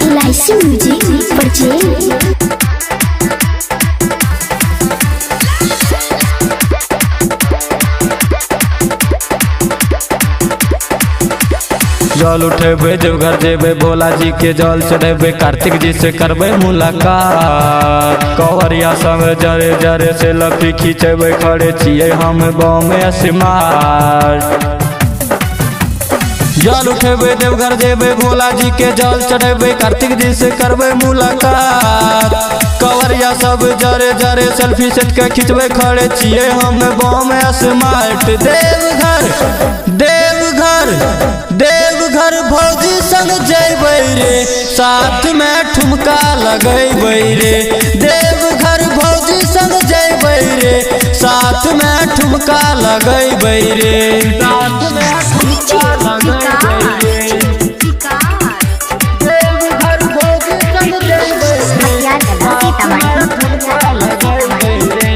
LIC music purchase. जल उठेबे देवघर जेबे भोला जी के जल चढ़ेबे कार्तिक जी से करबे मुलाकात। कवरिया संग जरे जरे से लफी खींचेबे खड़े छिए हम बम स्मार्ट। जल उठेबे देवघर जेबे भोला जी के जल चढ़ेबे कार्तिक जी से करबे मुलाकात। कवरिया सब जरे जरे सेल्फी सेट के खींचबे खड़े छिए हम बम स्मार्ट। देवघर देवघर देवघर भौजी संग जैबै रे साथ में ठुमका लगैबै रे। देवघर भौजी संग जैबै रे साथ में ठुमका लगैबै रे। साथ में ठुमका लगैबै रे। देवघर भौजी संग जैबै रे साथ में ठुमका लगैबै रे।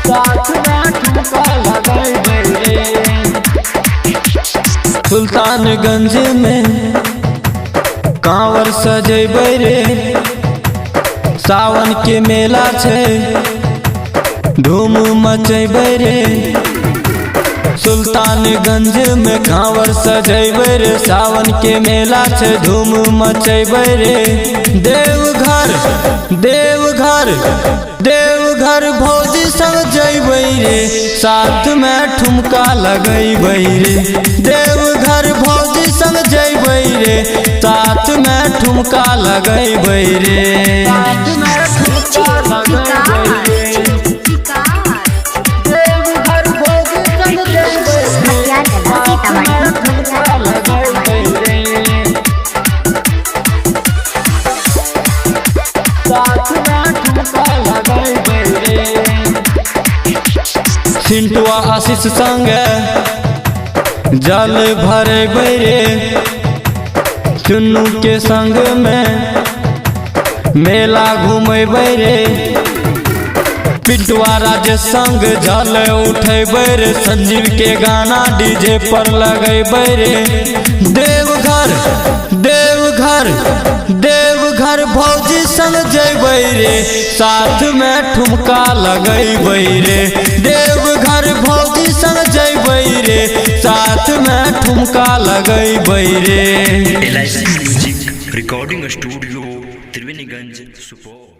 साथ में ठुमका लगैबै रे। सुल्तानगंज में कांवर सजेबै रे सावन के मेला छे धूम मचेबै रे। सुल्तानगंज में कांवर सजेबै रे सावन के मेला छे धूम मचेबै रे। देवघर देवघर देवघर भौजी संग जैबै रे साथ में ठुमका लगैबै रे। देवघर भौजी संग जैबै रे साथ में ठुमका लगैबै रे। साथ में ठुमका लगैबै रे। देवघर भौजी संग जैबै रे साथ में ठुमका लगैबै रे। साथ में ठुमका लगैबै रे। सिंटुआ आशीष संग जल भरेबै रे। चुन्नू के संग में मेला घूमेबै रे। पिंटुआ राजेश संग जल उठेबै रे संजीव के गाना डीजे पर लगेबै रे। देवघर देवघर देवघर भौजी संग जैबै रे साथ में ठुमका लगैबै रे। देवघर भौजी संग जैबै रे साथ में ठुमका लगैबै रे। LIC music recording studio Triveniganj Supaul.